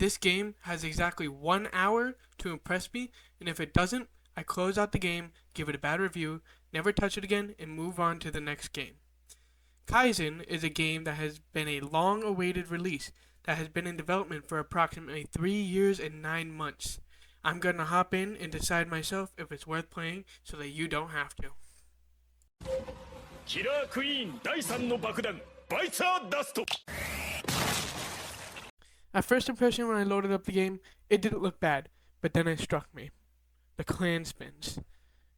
This game has exactly 1 hour to impress me, and if it doesn't, I close out the game, give it a bad review, never touch it again, and move on to the next game. Kaizen is a game that has been a long awaited release that has been in development for approximately 3 years and 9 months. I'm gonna hop in and decide myself if it's worth playing so that you don't have to. キラークイーン第3の爆弾バイツァーダスト At first impression when I loaded up the game, it didn't look bad, but then it struck me. The clan spins.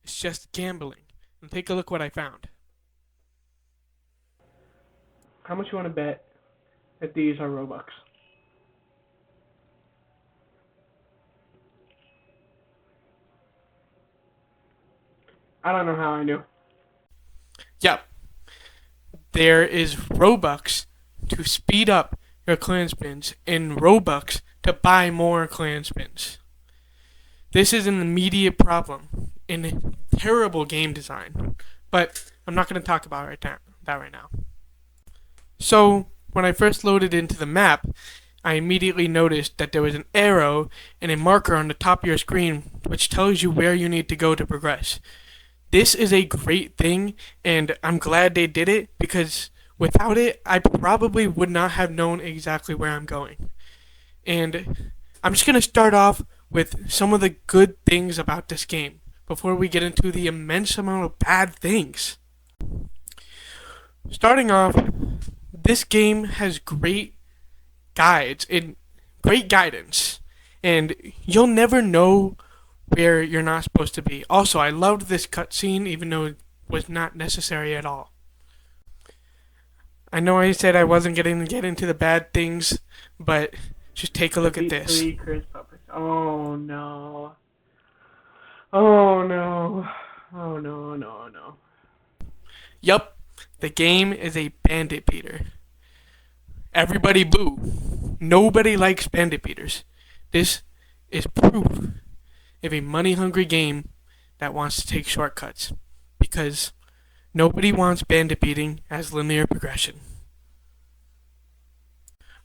It's just gambling. And take a look what I found. How much you want to bet that these are Robux? I don't know how I knew. Yep. There is Robux to speed up your clan spins and Robux to buy more clan spins. This is an immediate problem in terrible game design, but I'm not going to talk about that right now. So, when I first loaded into the map, I immediately noticed that there was an arrow and a marker on the top of your screen which tells you where you need to go to progress. This is a great thing, and I'm glad they did it because without it, I probably would not have known exactly where I'm going. And I'm just going to start off with some of the good things about this game before we get into the immense amount of bad things. Starting off, this game has great guides and great guidance, and you'll never know where you're not supposed to be. Also, I loved this cutscene even though it was not necessary at all. I know I said I wasn't getting to get into the bad things, but just take a look at this. Oh no. Oh no. Oh no, no, no. Yup, the game is a bandit beater. Everybody boo. Nobody likes bandit beaters. This is proof of a money-hungry game that wants to take shortcuts, because nobody wants bandit beating as linear progression.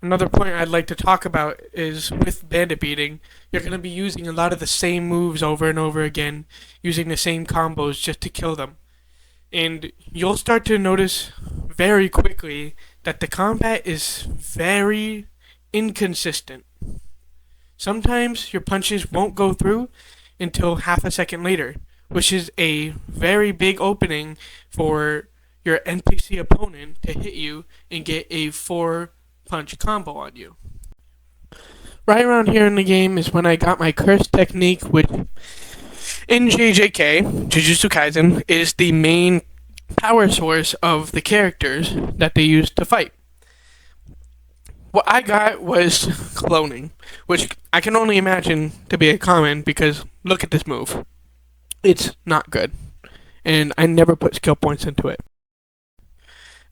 Another point I'd like to talk about is with bandit beating, you're going to be using a lot of the same moves over and over again, using the same combos just to kill them. And you'll start to notice very quickly that the combat is very inconsistent. Sometimes your punches won't go through until half a second later, which is a very big opening for your NPC opponent to hit you and get a 4-punch combo on you. Right around here in the game is when I got my curse technique, which in JJK, Jujutsu Kaisen, is the main power source of the characters that they use to fight. What I got was cloning, which I can only imagine to be a common because look at this move. It's not good, and I never put skill points into it.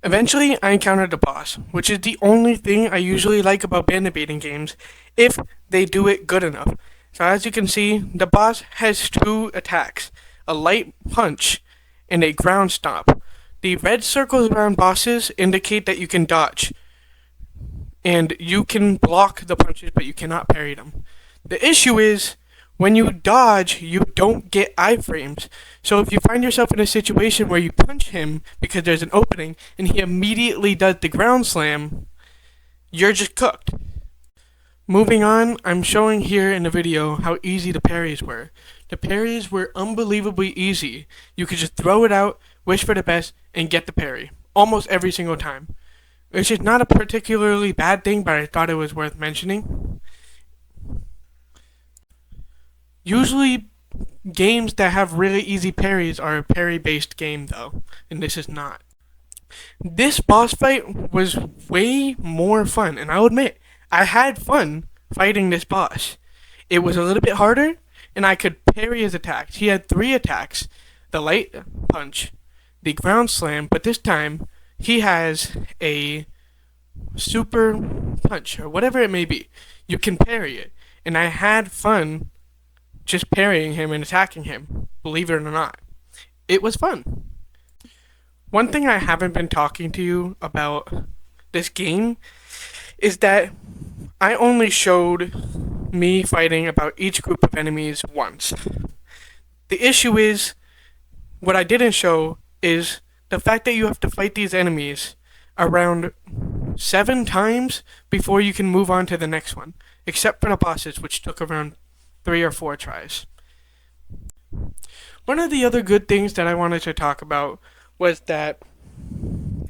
Eventually, I encountered a boss, which is the only thing I usually like about bandit beating games, if they do it good enough. So as you can see, the boss has 2 attacks, a light punch and a ground stomp. The red circles around bosses indicate that you can dodge, and you can block the punches, but you cannot parry them. The issue is, when you dodge, you don't get iframes. So if you find yourself in a situation where you punch him because there's an opening, and he immediately does the ground slam, you're just cooked. Moving on, I'm showing here in the video how easy the parries were. The parries were unbelievably easy. You could just throw it out, wish for the best, and get the parry. Almost every single time. Which is not a particularly bad thing, but I thought it was worth mentioning. Usually, games that have really easy parries are a parry-based game, though, and this is not. This boss fight was way more fun, and I'll admit, I had fun fighting this boss. It was a little bit harder, and I could parry his attacks. He had 3 attacks, the light punch, the ground slam, but this time, he has a super punch, or whatever it may be. You can parry it. And I had fun just parrying him and attacking him, believe it or not. It was fun. One thing I haven't been talking to you about this game is that I only showed me fighting about each group of enemies once. The issue is, what I didn't show is the fact that you have to fight these enemies around 7 times before you can move on to the next one, except for the bosses, which took around 3 or 4 tries. One of the other good things that I wanted to talk about was that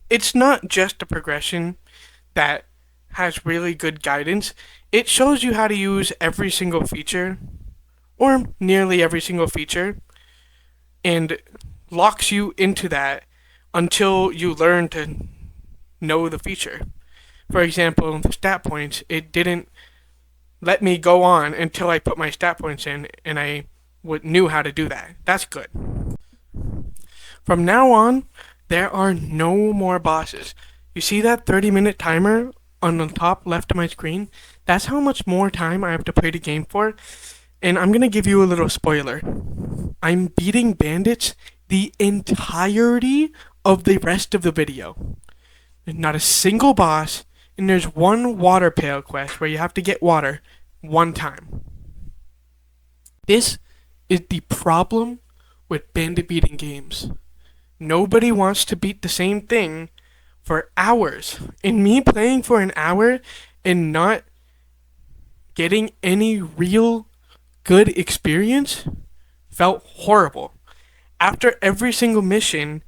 it's not just a progression that has really good guidance. It shows you how to use every single feature, or nearly every single feature, and locks you into that until you learn to know the feature. For example, the stat points, it didn't let me go on until I put my stat points in and I knew how to do that. That's good. From now on, there are no more bosses. You see that 30-minute timer on the top left of my screen? That's how much more time I have to play the game for. And I'm going to give you a little spoiler. I'm beating bandits the entirety of the rest of the video. There's not a single boss, and there's one water pail quest where you have to get water one time. This is the problem with bandit beating games. Nobody wants to beat the same thing for hours. And me playing for an hour and not getting any real good experience felt horrible. After every single mission,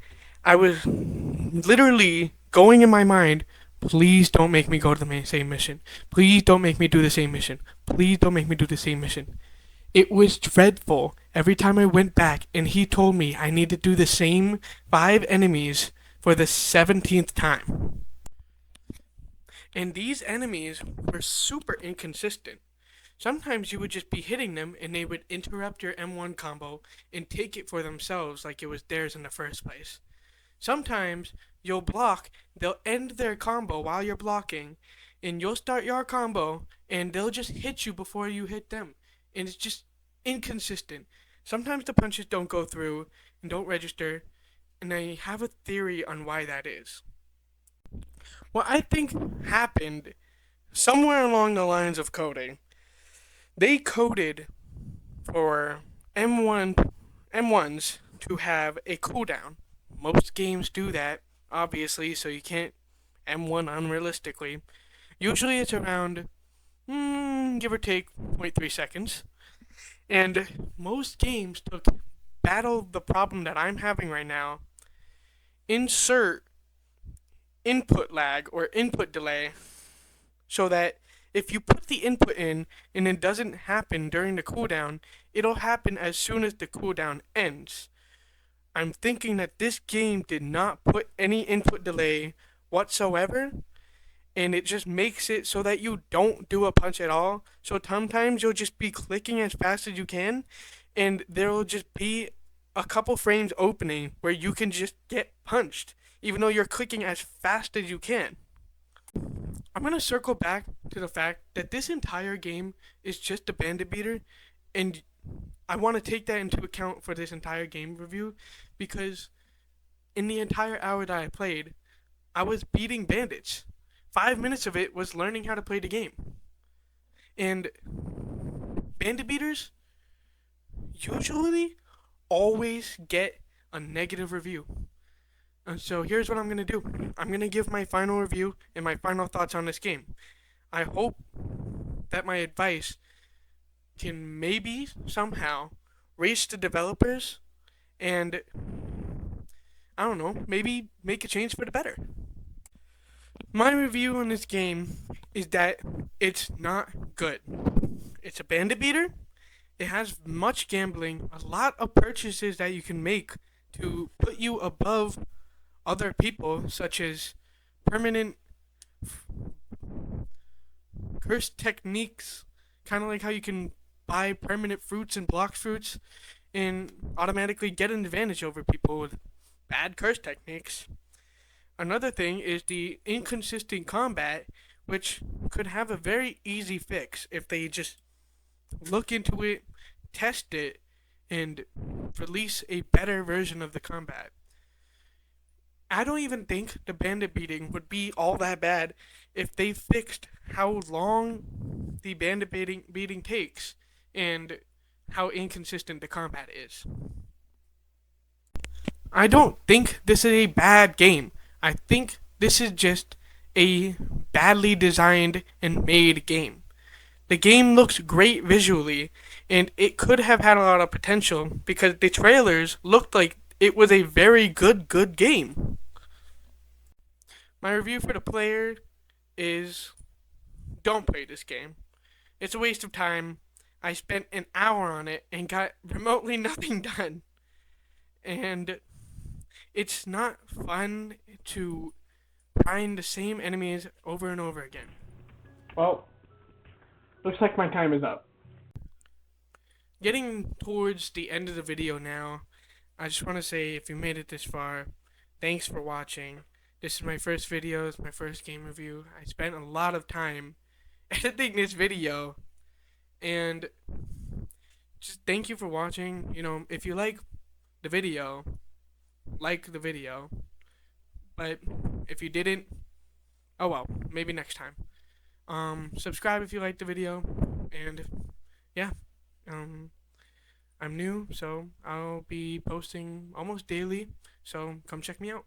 I was literally going in my mind, please don't make me go to the same mission. Please don't make me do the same mission. Please don't make me do the same mission. It was dreadful every time I went back and he told me I need to do the same 5 enemies for the 17th time. And these enemies were super inconsistent. Sometimes you would just be hitting them and they would interrupt your M1 combo and take it for themselves like it was theirs in the first place. Sometimes you'll block, they'll end their combo while you're blocking, and you'll start your combo and they'll just hit you before you hit them. And it's just inconsistent. Sometimes the punches don't go through and don't register, and I have a theory on why that is. What I think happened somewhere along the lines of coding, they coded for M1s to have a cooldown. Most games do that, obviously, so you can't M1 unrealistically. Usually it's around, give or take, 0.3 seconds. And most games took battle the problem that I'm having right now, insert input lag or input delay so that if you put the input in and it doesn't happen during the cooldown, it'll happen as soon as the cooldown ends. I'm thinking that this game did not put any input delay whatsoever, and it just makes it so that you don't do a punch at all. So sometimes you'll just be clicking as fast as you can, and there will just be a couple frames opening where you can just get punched, even though you're clicking as fast as you can. I'm going to circle back to the fact that this entire game is just a bandit beater, and I want to take that into account for this entire game review because in the entire hour that I played, I was beating bandits. 5 minutes of it was learning how to play the game. And bandit beaters usually always get a negative review. And so here's what I'm going to do. I'm going to give my final review and my final thoughts on this game. I hope that my advice can maybe somehow reach the developers and, I don't know, maybe make a change for the better. My review on this game is that it's not good. It's a bandit beater. It has much gambling, a lot of purchases that you can make to put you above other people, such as permanent curse techniques, kind of like how you can buy permanent fruits and block fruits and automatically get an advantage over people with bad curse techniques. Another thing is the inconsistent combat, which could have a very easy fix if they just look into it, test it, and release a better version of the combat. I don't even think the bandit beating would be all that bad if they fixed how long the bandit beating takes and how inconsistent the combat is. I don't think this is a bad game. I think this is just a badly designed and made game. The game looks great visually, and it could have had a lot of potential because the trailers looked like it was a very good game. My review for the player is don't play this game. It's a waste of time. I spent an hour on it and got remotely nothing done. And it's not fun to find the same enemies over and over again. Well, looks like my time is up. Getting towards the end of the video now, I just want to say if you made it this far, thanks for watching. This is my first video, it's my first game review. I spent a lot of time editing this video, and just thank you for watching. You know, if you like the video, like the video, but if you didn't, oh well, maybe next time. Subscribe if you liked the video, and yeah, I'm new, so I'll be posting almost daily, so come check me out.